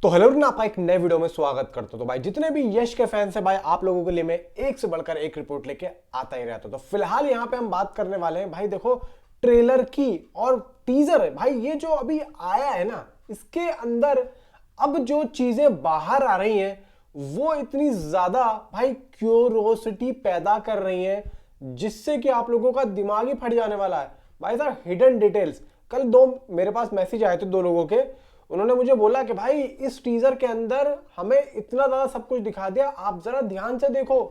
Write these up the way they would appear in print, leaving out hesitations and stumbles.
तो हेलो ना, आपका एक नए वीडियो में स्वागत करता हूं। तो भाई जितने भी यश के फैंस हैं भाई, आप लोगों के लिए मैं एक से बढ़कर एक रिपोर्ट लेके आता ही रहता हूं। तो फिलहाल यहाँ पे हम बात करने वाले हैं भाई, देखो ट्रेलर की और टीजर है भाई, ये जो अभी आया है ना, इसके अंदर अब जो चीजें बाहर आ रही हैं वो इतनी ज्यादा भाई क्यूरोसिटी पैदा कर रही हैं, जिससे कि आप लोगों का दिमाग ही फट जाने वाला है भाई साहब। हिडन डिटेल्स, कल दो मेरे पास मैसेज आए थे दो लोगों के, उन्होंने मुझे बोला कि भाई इस टीजर के अंदर हमें इतना ज्यादा सब कुछ दिखा दिया, आप जरा ध्यान से देखो।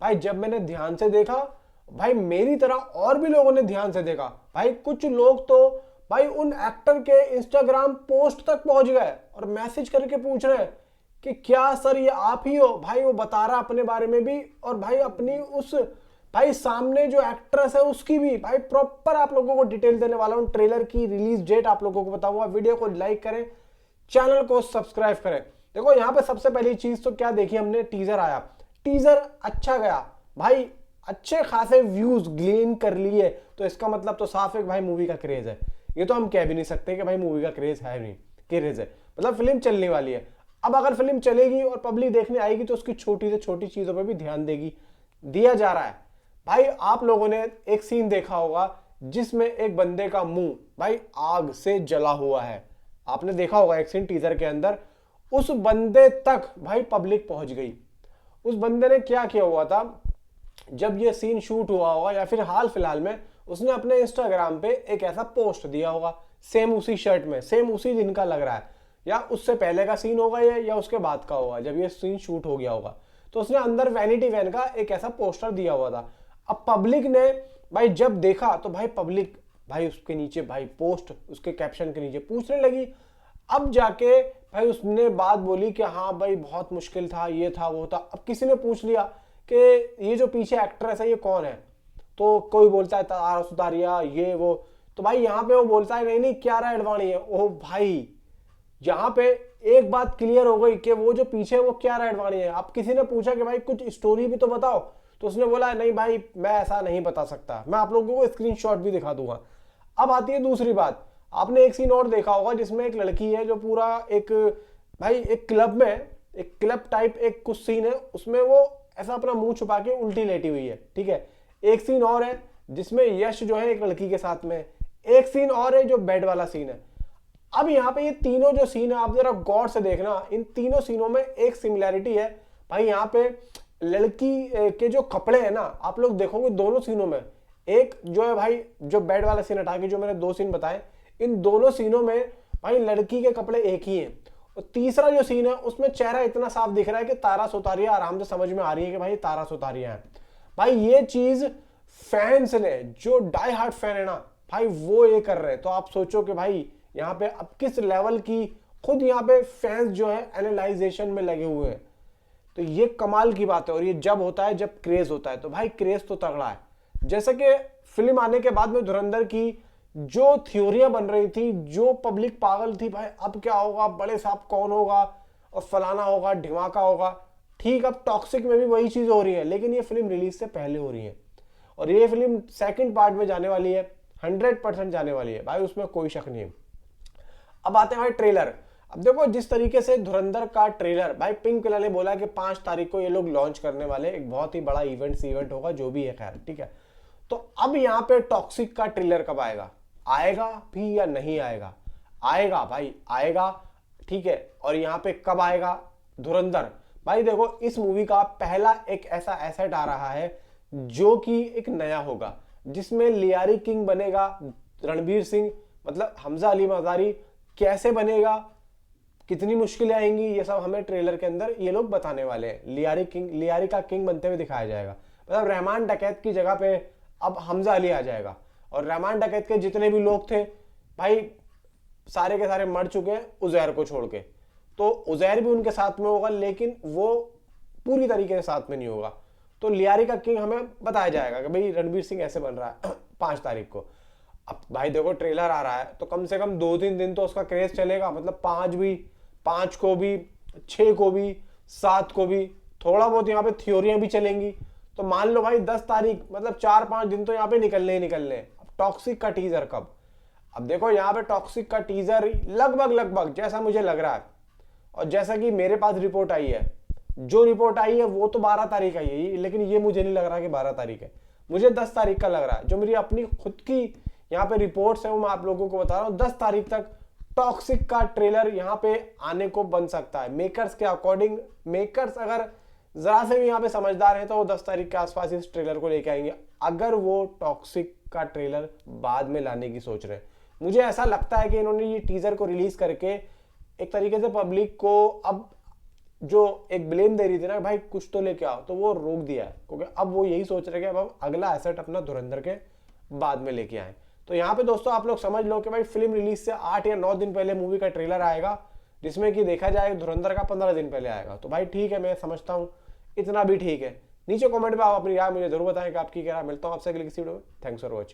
भाई जब मैंने ध्यान से देखा, भाई मेरी तरह और भी लोगों ने ध्यान से देखा। भाई कुछ लोग तो भाई उन एक्टर के इंस्टाग्राम पोस्ट तक पहुंच गए और मैसेज करके पूछ रहे हैं कि क्या सर ये आप ही हो। भाई वो बता रहा अपने बारे में भी, और भाई अपनी उस भाई सामने जो एक्ट्रेस है उसकी भी। भाई प्रॉपर आप लोगों को डिटेल देने वाला हूं, ट्रेलर की रिलीज डेट आप लोगों को बताऊंगा। वीडियो को लाइक करें, चैनल को सब्सक्राइब करें। देखो यहाँ पे सबसे पहली चीज तो क्या देखी हमने, टीजर आया, टीजर अच्छा गया भाई, अच्छे खासे व्यूज गेन कर लिए, तो इसका मतलब तो साफ है भाई मूवी का क्रेज है। ये तो हम कह भी नहीं सकते कि भाई मूवी का क्रेज है नहीं, क्रेज है, मतलब फिल्म चलने वाली है। अब अगर फिल्म चलेगी और पब्लिक देखने आएगी तो उसकी छोटी से छोटी चीजों पर भी ध्यान देगी, दिया जा रहा है। भाई आप लोगों ने एक सीन देखा होगा जिसमें एक बंदे का मुंह भाई आग से जला हुआ है, आपने देखा होगा एक सीन टीजर के अंदर। उस बंदे तक भाई पब्लिक पहुंच गई। उस बंदे ने क्या किया हुआ था, जब ये सीन शूट हुआ होगा या फिर हाल फिलहाल में, उसने अपने इंस्टाग्राम पे एक ऐसा पोस्ट दिया होगा, सेम उसी शर्ट में, सेम उसी दिन का लग रहा है, या उससे पहले का सीन होगा ये, या उसके बाद का होगा जब ये सीन शूट हो गया होगा। तो उसने अंदर वैनिटी वैन का एक ऐसा पोस्टर दिया हुआ था। अब पब्लिक ने भाई जब देखा तो भाई पब्लिक भाई उसके नीचे भाई पोस्ट, उसके कैप्शन के नीचे पूछने लगी। अब जाके भाई उसने बात बोली कि हाँ भाई बहुत मुश्किल था, ये था वो था। अब किसी ने पूछ लिया कि ये जो पीछे एक्ट्रेस है ये कौन है, तो कोई बोलता है तारा सुतारिया ये वो, तो भाई यहाँ पे वो बोलता है नहीं नहीं कियारा एडवाणी है। ओ भाई यहाँ पे एक बात क्लियर हो गई कि वो जो पीछे है वो कियारा एडवाणी है। अब किसी ने पूछा कि भाई कुछ स्टोरी भी तो बताओ, तो उसने बोला नहीं भाई मैं ऐसा नहीं बता सकता, मैं आप लोगों को स्क्रीनशॉट भी दिखा दूंगा। अब आती है दूसरी बात, आपने एक सीन और देखा होगा जिसमें एक लड़की है जो पूरा एक भाई एक क्लब में, एक क्लब टाइप एक कुछ सीन है, उसमें वो ऐसा अपना मुंह छुपा के उल्टी लेटी हुई है, ठीक है। एक सीन और है जिसमें यश जो है एक लड़की के साथ में, एक सीन और है जो बेड वाला सीन है। अब यहाँ पे ये तीनों जो सीन है आप जरा गौर से देखना, इन तीनों सीनों में एक सिमिलैरिटी है भाई। यहाँ पे लड़की के जो कपड़े हैं ना, आप लोग देखोगे दोनों सीनों में, एक जो है भाई जो बेड वाला सीन हटा के जो मैंने दो सीन बताए, इन दोनों सीनों में भाई लड़की के कपड़े एक ही हैं। और तीसरा जो सीन है उसमें चेहरा इतना साफ दिख रहा है कि तारा सुतारिया आराम से समझ में आ रही है कि भाई तारा सुतारिया है। भाई ये चीज फैंस ने, जो डाई हार्ट फैन है ना भाई, वो ये कर रहे हैं। तो आप सोचो कि भाई यहाँ पे अब किस लेवल की खुद यहाँ पे फैंस जो है एनालाइजेशन में लगे हुए हैं। तो ये कमाल की बात है, और ये जब होता है जब क्रेज होता है, तो भाई क्रेज तो तगड़ा है। जैसे कि फिल्म आने के बाद में धुरंधर की जो थ्योरियां बन रही थी, जो पब्लिक पागल थी भाई अब क्या होगा, बड़े साहब कौन होगा और फलाना होगा ढिमाका होगा, ठीक अब टॉक्सिक में भी वही चीज हो रही है, लेकिन ये फिल्म रिलीज से पहले हो रही है और ये फिल्म सेकंड पार्ट में जाने वाली है, 100% जाने वाली है भाई, उसमें कोई शक नहीं है। अब आते हैं भाई ट्रेलर। अब देखो जिस तरीके से धुरंधर का ट्रेलर भाई, पिंक पिलर ने बोला कि 5 तारीख को ये लोग लॉन्च करने वाले, एक बहुत ही बड़ा इवेंट होगा जो भी है, खैर ठीक है। तो अब यहाँ पे टॉक्सिक का ट्रेलर कब आएगा, आएगा भी या नहीं आएगा, आएगा भाई आएगा, ठीक है। और यहाँ पे कब आएगा धुरंधर, भाई देखो इस मूवी का पहला एक ऐसा एसेट आ रहा है जो कि एक नया होगा, जिसमें लियारी किंग बनेगा रणवीर सिंह, मतलब हमजा अली मजारी कैसे बनेगा, कितनी मुश्किलें आएंगी, ये सब हमें ट्रेलर के अंदर ये लोग बताने वाले हैं। लियारी का किंग बनते हुए दिखाया जाएगा, मतलब रहमान डकैत की जगह पे अब हमजा अली आ जाएगा, और रहमान डकैत के जितने भी लोग थे भाई सारे के सारे मर चुके हैं उजैर को छोड़ के, तो उजैर भी उनके साथ में होगा, लेकिन वो पूरी तरीके से साथ में नहीं होगा। तो लियारी का किंग हमें बताया जाएगा कि भाई रणवीर सिंह ऐसे बन रहा है 5 तारीख को। अब भाई देखो ट्रेलर आ रहा है तो कम से कम 2-3 दिन तो उसका क्रेज चलेगा, मतलब 5 को भी 6 को भी 7 को भी थोड़ा बहुत यहाँ पे थ्योरियां भी चलेंगी। तो मान लो भाई 10 तारीख, मतलब 4-5 दिन तो यहाँ पे निकलने ही निकलने। अब टॉक्सिक का टीजर कब, अब देखो यहाँ पे टॉक्सिक का टीजर लगभग जैसा मुझे लग रहा है, और जैसा कि मेरे पास रिपोर्ट आई है, जो रिपोर्ट आई है वो तो 12 तारीख आई है, लेकिन ये मुझे नहीं लग रहा कि 12 तारीख है, मुझे 10 तारीख का लग रहा है। जो मेरी अपनी खुद की यहाँ पे रिपोर्ट्स है वो मैं आप लोगों को बता रहा हूँ। 10 तारीख तक टॉक्सिक का ट्रेलर यहाँ पे आने को बन सकता है मेकर्स के अकॉर्डिंग। मेकर्स अगर जरा से भी यहाँ पे समझदार हैं तो वो 10 तारीख के आसपास इस ट्रेलर को लेके आएंगे, अगर वो टॉक्सिक का ट्रेलर बाद में लाने की सोच रहे हैं। मुझे ऐसा लगता है कि इन्होंने ये टीजर को रिलीज करके एक तरीके से पब्लिक को अब जो एक ब्लेम दे रही थी ना भाई कुछ तो लेके आओ, तो वो रोक दिया है, क्योंकि अब वो यही सोच रहे हैं कि अब अगला एसेट अपना धुरंधर के बाद में लेके आए। तो यहाँ पे दोस्तों आप लोग समझ लो कि भाई फिल्म रिलीज से 8 या 9 दिन पहले मूवी का ट्रेलर आएगा, जिसमें कि देखा जाए धुरंधर का 15 दिन पहले आएगा। तो भाई ठीक है, मैं समझता हूँ इतना भी ठीक है। नीचे कमेंट में आप अपनी राय मुझे जरूर बताएं कि आपकी क्या राय। मिलता हूँ आपसे अगली किसी वीडियो में। Thanks for watching.